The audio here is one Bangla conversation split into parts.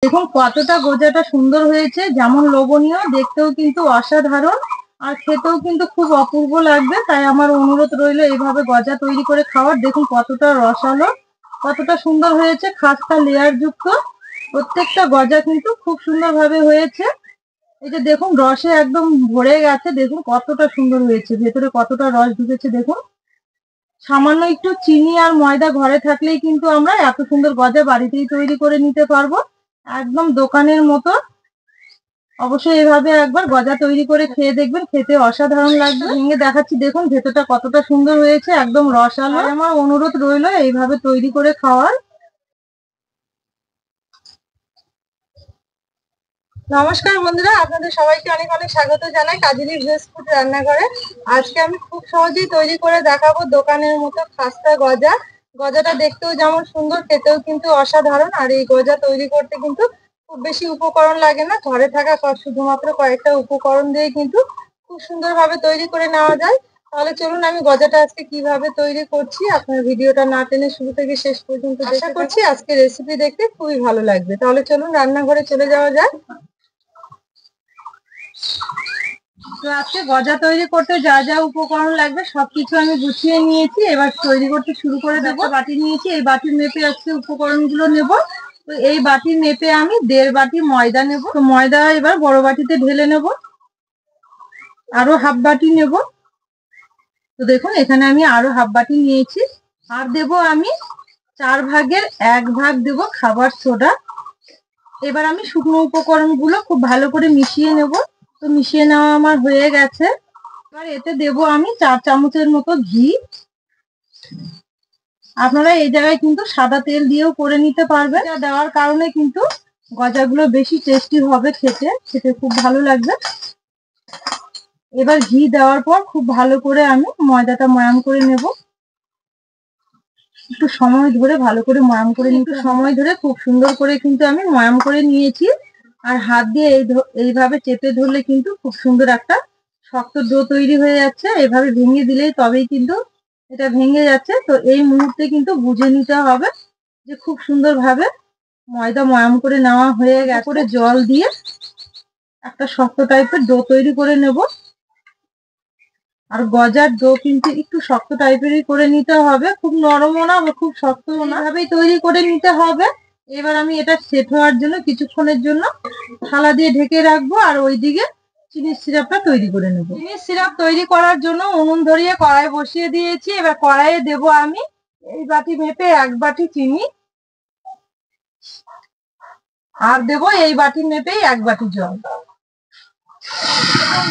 দেখুন কতটা গজাটা সুন্দর হয়েছে, যেমন লোভনীয় দেখতেও কিন্তু অসাধারণ, আর খেতেও কিন্তু খুব অপূর্ব লাগবে। তাই আমার অনুরোধ রইল এইভাবে গজা তৈরি করে খাওয়ার। দেখুন কতটা রসালো, কতটা সুন্দর হয়েছে, খাস্তা লেয়ার যুক্ত। প্রত্যেকটা গজা কিন্তু খুব সুন্দরভাবে হয়েছে। এই যে দেখুন রসে একদম ভরে গেছে, দেখুন কতটা সুন্দর হয়েছে, ভেতরে কতটা রস ঢুকেছে। দেখুন সামান্য একটু চিনি আর ময়দা ঘরে থাকলেই কিন্তু আমরা এত সুন্দর গজা বাড়িতেই তৈরি করে নিতে পারবো, একদম দোকানের মতো। অবশ্যই এভাবে একবার গজা তৈরি করে খেয়ে দেখবেন, খেতে অসাধারণ লাগবে। ভেঙে দেখাচ্ছি, দেখুন ভেতরটা কতটা সুন্দর হয়েছে, একদম রসালো। আমার অনুরোধ রইল এইভাবে তৈরি করে খাওয়ার। নমস্কার বন্ধুরা, আপনাদের সবাইকে অনেক অনেক স্বাগত জানাই কাজলি ভেজ ফুড রান্নাঘরে। আজকে আমি খুব সহজেই তৈরি করে দেখাবো দোকানের মতো খাস্তা গজা। গজাটা দেখতেও যেমন সুন্দর, খেতেও কিন্তু অসাধারণ। আর এই গজা তৈরি করতে কিন্তু খুব বেশি উপকরণ লাগে না, ঘরে থাকা শুধুমাত্র কয়েকটা উপকরণ দিয়ে কিন্তু খুব সুন্দরভাবে তৈরি করে নেওয়া যায়। তাহলে চলুন আমি গজাটা আজকে কিভাবে তৈরি করছি আপনার ভিডিওটা না টেনে শুরু থেকে শেষ পর্যন্ত আশা করছি আজকে রেসিপি দেখতে খুবই ভালো লাগবে। তাহলে চলুন রান্নাঘরে চলে যাওয়া যায়। তো আজকে গজা তৈরি করতে যা যা উপকরণ লাগবে সবকিছু আমি গুছিয়ে নিয়েছি। এবার তৈরি করতে শুরু করে দেবো। বাটি নিয়েছি, এই বাটির মেপে আজকে উপকরণগুলো নেব। তো এই বাটির মেপে আমি 1.5 বাটি ময়দা নেব। তো ময়দা এবার বড় বাটিতে ঢেলে নেব, আরো হাফ বাটি নেব। তো দেখুন এখানে আমি আরো হাফ বাটি নিয়েছি। আর দেব আমি 4 ভাগের 1 ভাগ দেব খাবার সোডা। এবার আমি শুকনো উপকরণগুলো খুব ভালো করে মিশিয়ে নেব। তো মিশিয়ে নেওয়া আমার হয়ে গেছে। এবার এতে দেব আমি 4 চামচের মতো ঘি। আপনারা এই জায়গায় কিন্তু সাদা তেল দিয়েও করে নিতে পারবেন, যা দেওয়ার কারণে কিন্তু গজাগুলো বেশি টেস্টি হবে, খেতে খেতে খুব ভালো লাগবে। এবার ঘি দেওয়ার পর খুব ভালো করে আমি ময়দাটা ময়াম করে নেব। একটু সময় ধরে ভালো করে ময়াম করে নিতে, সময় ধরে খুব সুন্দর করে কিন্তু আমি ময়াম করে নিয়েছি। আর হাত দিয়ে এইভাবে চেপে ধরলে কিন্তু খুব সুন্দর একটা শক্ত ডো তৈরি হয়ে যাচ্ছে। এভাবে ভেঙে দিলেই তবেই কিন্তু এটা ভেঙে যাচ্ছে। তো এই মুহূর্তে কিন্তু বুঝে নিতে হবে যে খুব সুন্দরভাবে ময়দা ময়াম করে নেওয়া হয়ে গেছে। করে জল দিয়ে একটা শক্ত টাইপের ডো তৈরি করে নেব। আর গজার ডো কিন্তু একটু শক্ত টাইপেরই করে নিতে হবে, খুব নরমও না খুব শক্তও না, এভাবেই তৈরি করে নিতে হবে। এবার আমি এটা সেট হওয়ার জন্য কিছুক্ষণের জন্য থালা দিয়ে ঢেকে রাখবো, আর ওইদিকে চিনির সিরাপটা তৈরি করে নেব। চিনির সিরাপ তৈরি করার জন্য উনুন ধরিয়ে কড়াই বসিয়ে দিয়েছি। এবার কড়াইয়ে দেব আমি এই বাটি মেপে 1 বাটি চিনি, আর দেব এই বাটি মেপেই 1 বাটি জল।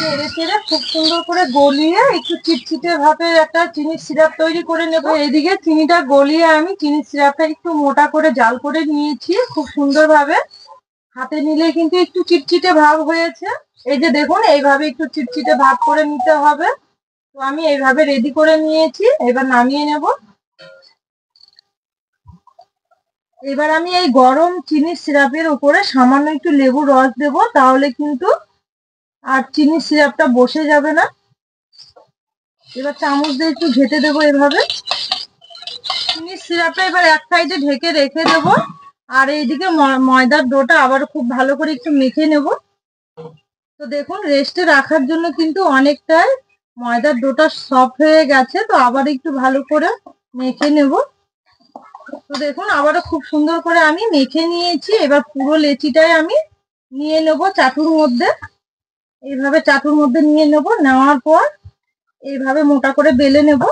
নেড়ে চেড়ে খুব সুন্দর করে গলিয়ে একটু চিটচিটে ভাবে একটা চিনির সিরাপ তৈরি করে নেব। এইদিকে চিনিটা গলিয়ে আমি চিনির সিরাপটা একটু মোটা করে জাল করে নিয়েছি খুব সুন্দরভাবে। হাতে নিলে কিন্তু একটু চিটচিটে ভাব হয়েছে। এই যে দেখুন এইভাবে একটু চিটচিটে ভাব করে নিতে হবে। তো আমি এইভাবে রেডি করে নিয়েছি, এবার নামিয়ে নেব। এবার আমি এই গরম চিনির সিরাপের উপরে সামান্য একটু লেবুর রস দেব, তাহলে কিন্তু আর চিনির সিরাপটা বসে যাবে না। এবার চামচ দিয়ে একটু ঘেটে দেবো এভাবে। চিনির সিরাপটা এবার এক সাইডে ঢেকে রেখে দেব। আর এইদিকে ময়দার ডোটা আবার খুব ভালো করে একটু মেখে নেব। তো দেখুন রেস্টে রাখার জন্য কিন্তু অনেকটাই ময়দার ডোটা সফট হয়ে গেছে। তো আবার একটু ভালো করে মেখে নেব। তো দেখুন আবারও খুব সুন্দর করে আমি মেখে নিয়েছি। এবার পুরো লেচিটাই আমি নিয়ে নেব চাটুর মধ্যে। এইভাবে চাটুর মধ্যে নিয়ে নেব, নেওয়ার পর এইভাবে মোটা করে বেলে নেব।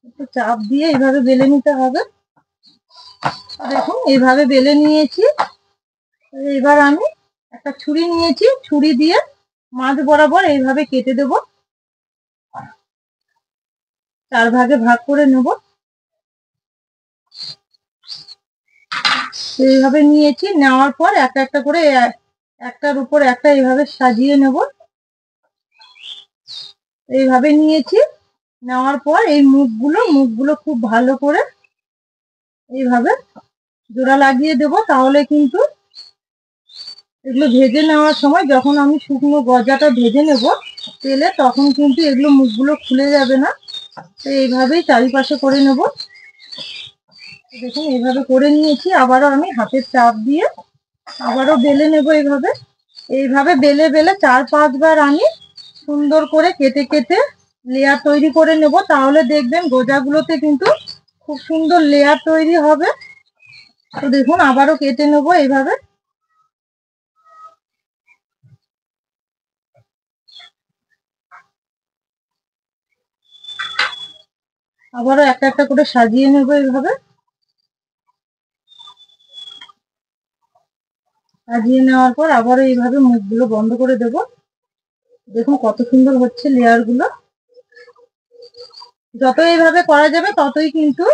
একটু চাপ দিয়ে এইভাবে বেলে নিতে হবে। দেখুন এইভাবে বেলে নিয়েছি। এবার আমি একটা ছুরি নিয়েছি, ছুরি দিয়ে মাঝ বরাবর এইভাবে কেটে দেব। 4 ভাগে ভাগ করে নেব। এইভাবে নিয়েছি, নেওয়ার পর একটা একটা করে একটার উপর একটা এইভাবে সাজিয়ে নেব। এইভাবে নিয়েছি, নেওয়ার পর এই মুখগুলো খুব ভালো করে এইভাবে জোড়া লাগিয়ে দেব। তাহলে কিন্তু এগুলো ভেজে নেওয়ার সময় যখন আমি শুকনো গজাটা ভেজে নেব তেলে, তখন কিন্তু এগুলো মুখগুলো খুলে যাবে না। তো এইভাবেই চারিপাশে করে নেব। দেখুন এইভাবে করে নিয়েছি। আবারও আমি হাতের চাপ দিয়ে আবারও বেলে নেব এইভাবে। এইভাবে বেলে বেলে 4-5 বার আমি সুন্দর করে কেটে কেটে লেয়ার তৈরি করে নেব, তাহলে দেখবেন গোজাগুলোতে কিন্তু খুব সুন্দর লেয়ার তৈরি হবে। তো দেখুন আবারও কেটে নেব এইভাবে। আবারও একটা একটা করে সাজিয়ে নেব এইভাবে। সাজিয়ে নেওয়ার পর আবারও এইভাবে মুখগুলো বন্ধ করে দেব। দেখুন কত সুন্দর হচ্ছে লেয়ার গুলো। যত এইভাবে করা যাবে ততই কিন্তু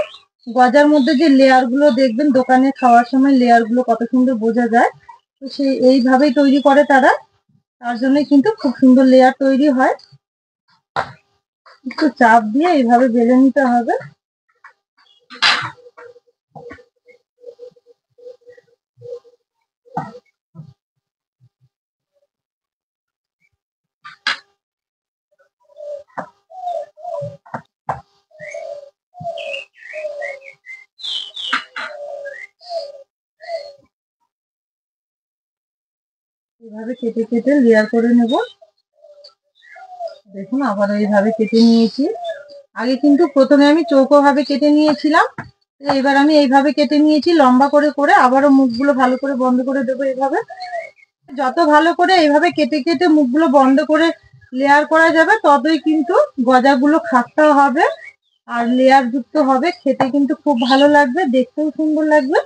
গজার মধ্যে যে লেয়ার গুলো দেখবেন দোকানে খাওয়ার সময় লেয়ার গুলো কত সুন্দর বোঝা যায়। তো সেই এইভাবেই তৈরি করে তারা, তার জন্যই কিন্তু খুব সুন্দর লেয়ার তৈরি হয়। একটু চাপ দিয়ে এইভাবে বেলে নিতে হবে। এইভাবে কেটে কেটে লেয়ার করে নেব। দেখুন আবার এইভাবে কেটে নিয়েছি। আগে কিন্তু প্রথমে আমি চৌকো ভাবে কেটে নিয়েছিলাম, এবার আমি এইভাবে কেটে নিয়েছি লম্বা করে করে। আবারও মুখগুলো ভালো করে বন্ধ করে দেবো এইভাবে। যত ভালো করে এইভাবে কেটে কেটে মুখগুলো বন্ধ করে লেয়ার করা যাবে ততই কিন্তু গজাগুলো খাস্তা হবে আর লেয়ার যুক্ত হবে, খেতে কিন্তু খুব ভালো লাগবে, দেখতেও সুন্দর লাগবে।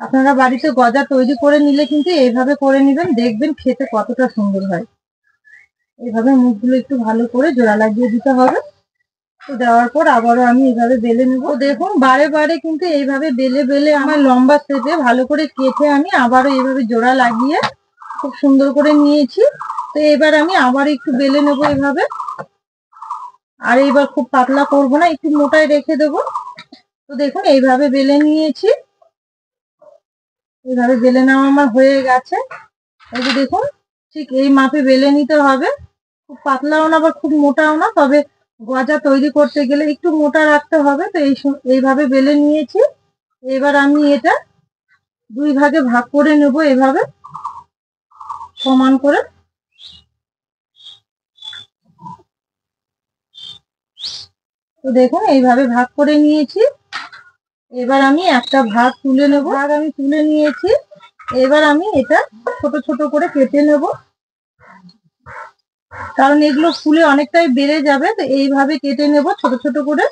আপনারা বাড়িতে গজা তৈরি করে নিলে কিন্তু এইভাবে করে নেবেন, দেখবেন খেতে কতটা সুন্দর হয়। এইভাবে মুখগুলো একটু ভালো করে জোড়া লাগিয়ে দিতে হবে। তো দেওয়ার পর আবারও আমি এইভাবে বেলে নেবো। দেখুন বারে বারে কিন্তু এইভাবে বেলে বেলে আমার লম্বা শেপে ভালো করে কেটে আমি আবারও এইভাবে জোড়া লাগিয়ে খুব সুন্দর করে নিয়েছি। তো এবার আমি আবার একটু বেলে নেবো এইভাবে। আর এইবার খুব পাতলা করবো না, একটু মোটায় রেখে দেবো। তো দেখুন এইভাবে বেলে নিয়েছি। এইভাবে বেলে নেওয়া আমার হয়ে গেছে। এই যে দেখুন ঠিক এই মাপে বেলে নিতে হবে, খুব পাতলাও না আবার খুব মোটাও না, তবে গজা তৈরি করতে গেলে একটু মোটা রাখতে হবে। তো এইভাবে বেলে নিয়েছি। এবার আমি এটা 2 ভাগে ভাগ করে নেব এভাবে সমান করে। তো দেখুন এইভাবে ভাগ করে নিয়েছি। এবার আমি একটা ভাগ তুলে নেব। ভাগ আমি তুলে নিয়েছি। এবার আমি এটা ছোট ছোট করে কেটে নেব, কারণ এগুলো ফুলে অনেকটাই বেড়ে যাবে। তো এইভাবে কেটে নেব ছোট ছোট করে,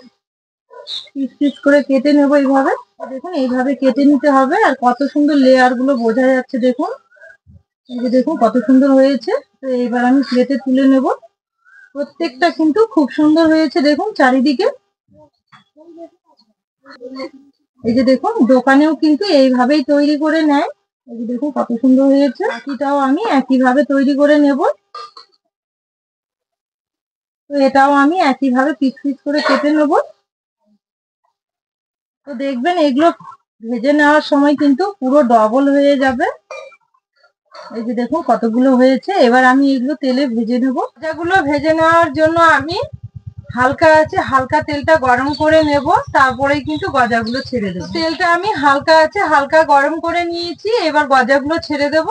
পিস পিস করে কেটে নেব এইভাবে। দেখুন এইভাবে কেটে নিতে হবে। আর কত সুন্দর লেয়ার গুলো বোঝা যাচ্ছে দেখুন। এই যে দেখুন কত সুন্দর হয়েছে। তো এইবার আমি প্লেটে তুলে নেব। প্রত্যেকটা কিন্তু খুব সুন্দর হয়েছে দেখুন চারিদিকে। এই যে দেখুন দোকানেও কিন্তু এইভাবেই তৈরি করে নেয়। এই যে দেখুন কত সুন্দর হয়েছে। বাকিটাও আমি একইভাবে তৈরি করে নেব। তো এটাও আমি একইভাবে পিস পিস করে কেটে নেব। তো দেখবেন এগুলো ভেজে নেওয়ার সময় কিন্তু পুরো ডবল হয়ে যাবে। এই যে দেখুন কতগুলো হয়েছে। এবার আমি এগুলো তেলে ভেজে নেব। ভাজাগুলো ভেজে নেওয়ার জন্য আমি হালকা আছে হালকা তেলটা গরম করে নেব, তারপরে কিন্তু গজাগুলো ছেড়ে দেবো। তেলটা আমি হালকা আছে হালকা গরম করে নিয়েছি। এবার গজাগুলো ছেড়ে দেব।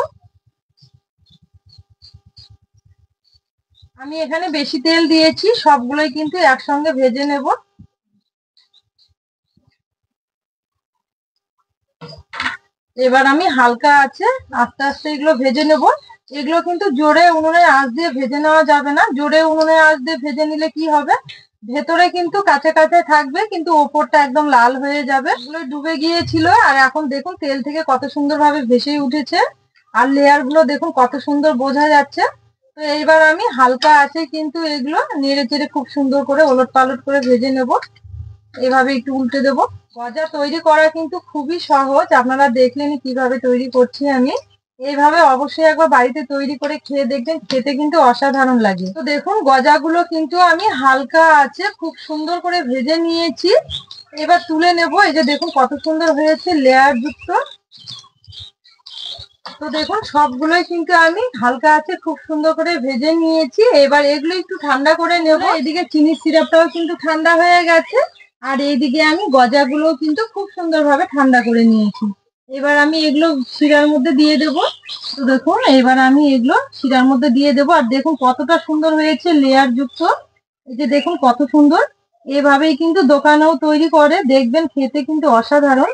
আমি এখানে বেশি তেল দিয়েছি, সবগুলোই কিন্তু একসঙ্গে ভেজে নেব। এবার আমি হালকা আছে আস্তে আস্তে এগুলো ভেজে নেব। এগুলো কিন্তু জোরে উনুনে আঁচ দিয়ে ভেজে নেওয়া যাবে না। জোরে উনুনে আঁচ দিয়ে ভেজে নিলে কি হবে, ভেতরে কিন্তু কাঁচা কাঁচা থাকবে কিন্তু ওপরটা একদম লাল হয়ে যাবে। এগুলো ডুবে গিয়েছিল আর এখন দেখুন তেল থেকে কত সুন্দর ভাবে ভেসে উঠেছে। আর লেয়ার গুলো দেখুন কত সুন্দর বোঝা যাচ্ছে। তো এইবার আমি হালকা আছে কিন্তু এগুলো নেড়ে চেড়ে খুব সুন্দর করে ওলট পালট করে ভেজে নেব। এভাবে একটু উল্টে দেবো। গজা তৈরি করা কিন্তু খুবই সহজ, আপনারা দেখলেন কিভাবে তৈরি করছি আমি। এইভাবে অবশ্যই একবার বাড়িতে তৈরি করে খেয়ে দেখবেন, খেতে কিন্তু অসাধারণ লাগে। তো দেখুন গজাগুলো কিন্তু আমি হালকা আছে খুব সুন্দর করে ভেজে নিয়েছি। এবার তুলে নেব। এই যে দেখুন কত সুন্দর হয়েছে লেয়ার যুক্ত। তো দেখুন সবগুলোই কিন্তু আমি হালকা আছে খুব সুন্দর করে ভেজে নিয়েছি। এবার এগুলো একটু ঠান্ডা করে নেব। এদিকে চিনির সিরাপটাও কিন্তু ঠান্ডা হয়ে গেছে, আর এইদিকে আমি গজাগুলো কিন্তু খুব সুন্দরভাবে ঠান্ডা করে নিয়েছি। এবার আমি এগুলো শিরার মধ্যে দিয়ে দেব। তো দেখুন এবার আমি এগুলো শিরার মধ্যে দিয়ে দেব। আর দেখুন কতটা সুন্দর হয়েছে লেয়ার যুক্ত। এই যে দেখুন কত সুন্দর। এভাবেই কিন্তু দোকানেও তৈরি করে, দেখবেন খেতে কিন্তু অসাধারণ।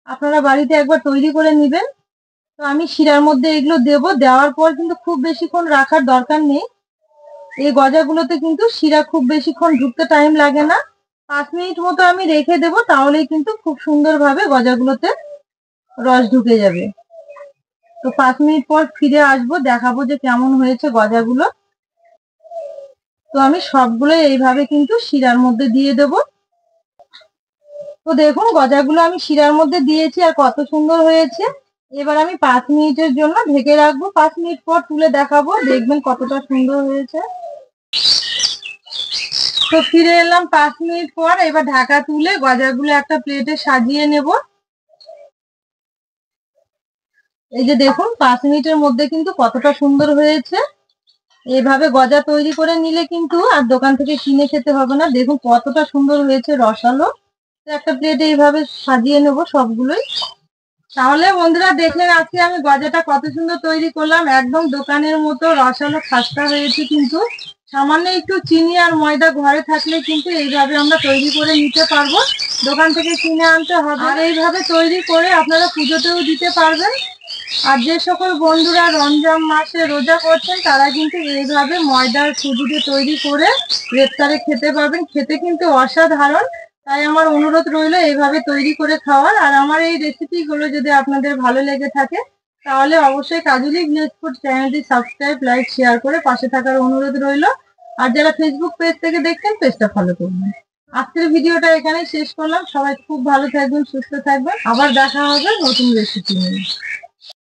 আপনারা বাড়িতে একবার তৈরি করে নেবেন। তো আমি শিরার মধ্যে এগুলো দেব, দেওয়ার পর কিন্তু খুব বেশিক্ষণ রাখার দরকার নেই। এই গজাগুলোতে কিন্তু শিরা খুব বেশিক্ষণ ঢুকতে টাইম লাগে না। 5 মিনিট মতো আমি রেখে দেব, তাহলেই কিন্তু খুব সুন্দরভাবে গজাগুলোতে রস ঢুকে যাবে। তো 5 মিনিট পর ফিরে আসবো, দেখাবো যে কেমন হয়েছে গজাগুলো। তো আমি সবগুলো এইভাবে কিন্তু শিরার মধ্যে দিয়ে দেব। তো দেখুন গজাগুলো আমি শিরার মধ্যে দিয়েছি আর কত সুন্দর হয়েছে। এবার আমি 5 মিনিটের জন্য ঢেকে রাখবো। 5 মিনিট পর তুলে দেখাবো, দেখবেন কতটা সুন্দর হয়েছে। তো ফিরে এলাম 5 মিনিট পর। এবার ঢাকা তুলে গজাগুলো একটা প্লেটে সাজিয়ে নেব। এই যে দেখুন 5 মিনিটের মধ্যে কিন্তু কতটা সুন্দর হয়েছে। এইভাবে গজা তৈরি করে নিলে কিন্তু আর দোকান থেকে কিনে খেতে হবে না। দেখুন কতটা সুন্দর হয়েছে রসালো। তো একটা প্লেটে এইভাবে সাজিয়ে নেব সবগুলোই। তাহলে বন্ধুরা দেখলেন আজকে আমি গজাটা কত সুন্দর তৈরি করলাম, একদম দোকানের মতো রসালো খাস্তা হয়েছে। কিন্তু সামান্য একটু চিনি আর ময়দা ঘরে থাকলে কিন্তু এইভাবে আমরা তৈরি করে নিতে পারবো, দোকান থেকে কিনে আনতে হবে। আর এইভাবে তৈরি করে আপনারা পুজোতেও দিতে পারবেন। আর যে সকল বন্ধুরা রমজান মাসে রোজা করছেন তারা কিন্তু এইভাবে ময়দার সুজিতে তৈরি করে ইফতারে খেতে পারবেন, খেতে কিন্তু অসাধারণ। তাই আমার অনুরোধ রইল এইভাবে তৈরি করে খাওয়ার। আর আমার এই রেসিপিগুলো যদি আপনাদের ভালো লেগে থাকে তাহলে অবশ্যই কাজলি ভিলেজ ফুড চ্যানেলটি সাবস্ক্রাইব, লাইক, শেয়ার করে পাশে থাকার অনুরোধ রইল। আর যারা ফেসবুক পেজ থেকে দেখছেন পেজটা ফলো করবেন। আজকের ভিডিওটা এখানেই শেষ করলাম। সবাই খুব ভালো থাকবেন, সুস্থ থাকবেন। আবার দেখা হবে নতুন রেসিপি নিয়ে।